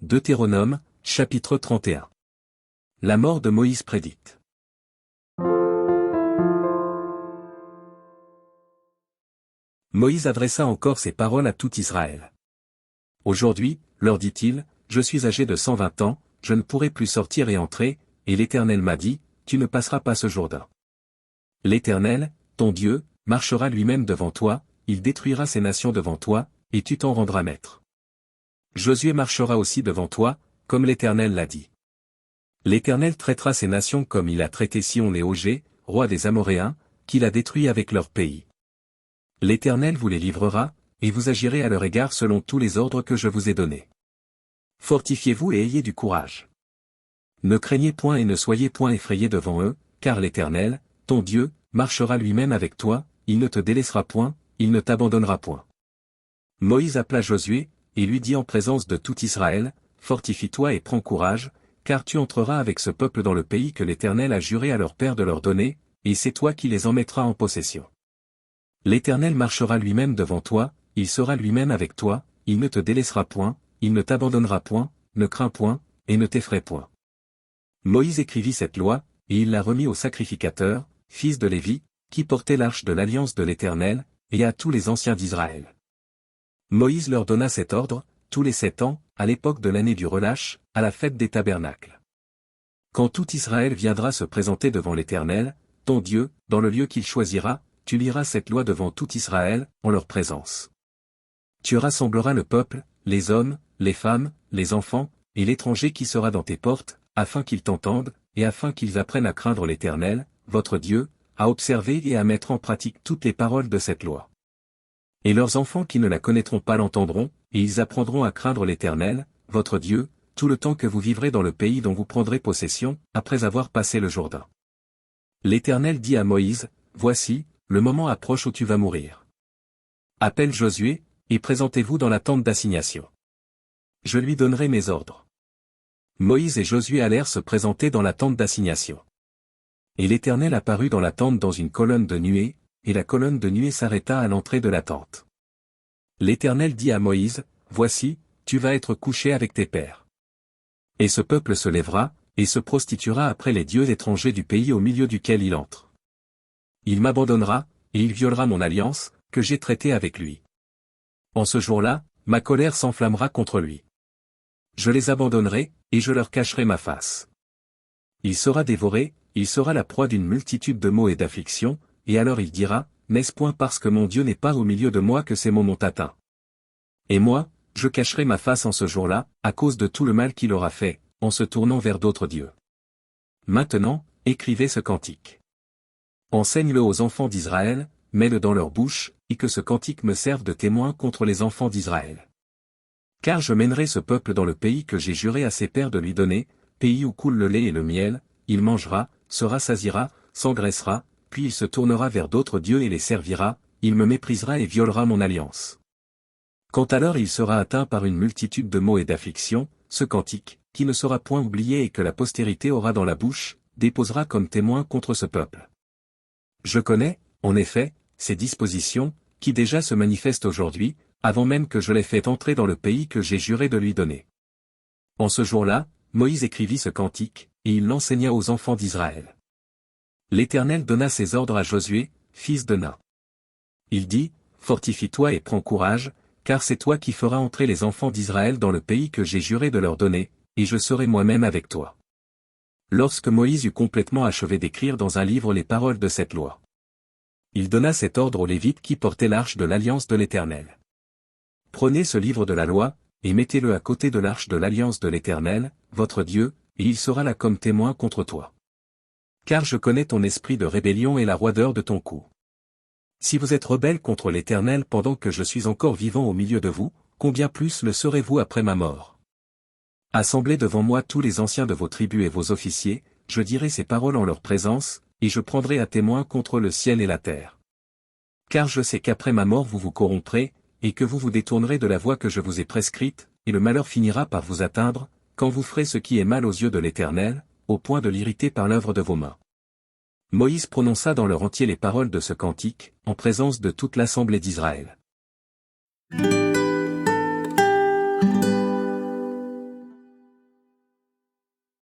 Deutéronome, chapitre 31. La mort de Moïse prédite. Moïse adressa encore ces paroles à tout Israël. Aujourd'hui, leur dit-il, je suis âgé de 120 ans, je ne pourrai plus sortir et entrer, et l'Éternel m'a dit, tu ne passeras pas ce Jourdain. L'Éternel, ton Dieu, marchera lui-même devant toi, il détruira ces nations devant toi, et tu t'en rendras maître. Josué marchera aussi devant toi, comme l'Éternel l'a dit. L'Éternel traitera ces nations comme il a traité Sihon et Ogé, rois des Amoréens, qu'il a détruits avec leur pays. L'Éternel vous les livrera, et vous agirez à leur égard selon tous les ordres que je vous ai donnés. Fortifiez-vous et ayez du courage. Ne craignez point et ne soyez point effrayés devant eux, car l'Éternel, ton Dieu, marchera lui-même avec toi, il ne te délaissera point, il ne t'abandonnera point. Moïse appela Josué, et lui dit en présence de tout Israël, fortifie-toi et prends courage, car tu entreras avec ce peuple dans le pays que l'Éternel a juré à leur père de leur donner, et c'est toi qui les en mettras en possession. L'Éternel marchera lui-même devant toi, il sera lui-même avec toi, il ne te délaissera point, il ne t'abandonnera point, ne crains point, et ne t'effraie point. Moïse écrivit cette loi, et il la remit au sacrificateur, fils de Lévi, qui portait l'arche de l'alliance de l'Éternel, et à tous les anciens d'Israël. Moïse leur donna cet ordre, tous les 7 ans, à l'époque de l'année du relâche, à la fête des tabernacles. Quand tout Israël viendra se présenter devant l'Éternel, ton Dieu, dans le lieu qu'il choisira, tu liras cette loi devant tout Israël, en leur présence. Tu rassembleras le peuple, les hommes, les femmes, les enfants, et l'étranger qui sera dans tes portes, afin qu'ils t'entendent, et afin qu'ils apprennent à craindre l'Éternel, votre Dieu, à observer et à mettre en pratique toutes les paroles de cette loi. Et leurs enfants qui ne la connaîtront pas l'entendront, et ils apprendront à craindre l'Éternel, votre Dieu, tout le temps que vous vivrez dans le pays dont vous prendrez possession, après avoir passé le Jourdain. L'Éternel dit à Moïse, voici, le moment approche où tu vas mourir. Appelle Josué, et présentez-vous dans la tente d'assignation. Je lui donnerai mes ordres. Moïse et Josué allèrent se présenter dans la tente d'assignation. Et l'Éternel apparut dans la tente dans une colonne de nuée, et la colonne de nuée s'arrêta à l'entrée de la tente. L'Éternel dit à Moïse, voici, tu vas être couché avec tes pères. Et ce peuple se lèvera, et se prostituera après les dieux étrangers du pays au milieu duquel il entre. Il m'abandonnera, et il violera mon alliance, que j'ai traitée avec lui. En ce jour-là, ma colère s'enflammera contre lui. Je les abandonnerai, et je leur cacherai ma face. Il sera dévoré, il sera la proie d'une multitude de maux et d'afflictions, et alors il dira, n'est-ce point parce que mon Dieu n'est pas au milieu de moi que ces maux m'ont atteint? Et moi, je cacherai ma face en ce jour-là, à cause de tout le mal qu'il aura fait, en se tournant vers d'autres dieux. Maintenant, écrivez ce cantique. Enseigne-le aux enfants d'Israël, mets-le dans leur bouche, et que ce cantique me serve de témoin contre les enfants d'Israël. Car je mènerai ce peuple dans le pays que j'ai juré à ses pères de lui donner, pays où coule le lait et le miel, il mangera, se rassasiera, s'engraissera, puis il se tournera vers d'autres dieux et les servira, il me méprisera et violera mon alliance. Quand alors il sera atteint par une multitude de maux et d'afflictions, ce cantique, qui ne sera point oublié et que la postérité aura dans la bouche, déposera comme témoin contre ce peuple. Je connais, en effet, ces dispositions, qui déjà se manifestent aujourd'hui, avant même que je les fasse entrer dans le pays que j'ai juré de lui donner. En ce jour-là, Moïse écrivit ce cantique, et il l'enseigna aux enfants d'Israël. L'Éternel donna ses ordres à Josué, fils de Nun. Il dit, fortifie-toi et prends courage, car c'est toi qui feras entrer les enfants d'Israël dans le pays que j'ai juré de leur donner, et je serai moi-même avec toi. Lorsque Moïse eut complètement achevé d'écrire dans un livre les paroles de cette loi, il donna cet ordre aux Lévites qui portaient l'arche de l'alliance de l'Éternel. Prenez ce livre de la loi, et mettez-le à côté de l'arche de l'alliance de l'Éternel, votre Dieu, et il sera là comme témoin contre toi. Car je connais ton esprit de rébellion et la roideur de ton cou. Si vous êtes rebelles contre l'Éternel pendant que je suis encore vivant au milieu de vous, combien plus le serez-vous après ma mort? Assemblez devant moi tous les anciens de vos tribus et vos officiers, je dirai ces paroles en leur présence, et je prendrai à témoin contre le ciel et la terre. Car je sais qu'après ma mort vous vous corromprez, et que vous vous détournerez de la voie que je vous ai prescrite, et le malheur finira par vous atteindre, quand vous ferez ce qui est mal aux yeux de l'Éternel, au point de l'irriter par l'œuvre de vos mains. Moïse prononça dans leur entier les paroles de ce cantique, en présence de toute l'assemblée d'Israël.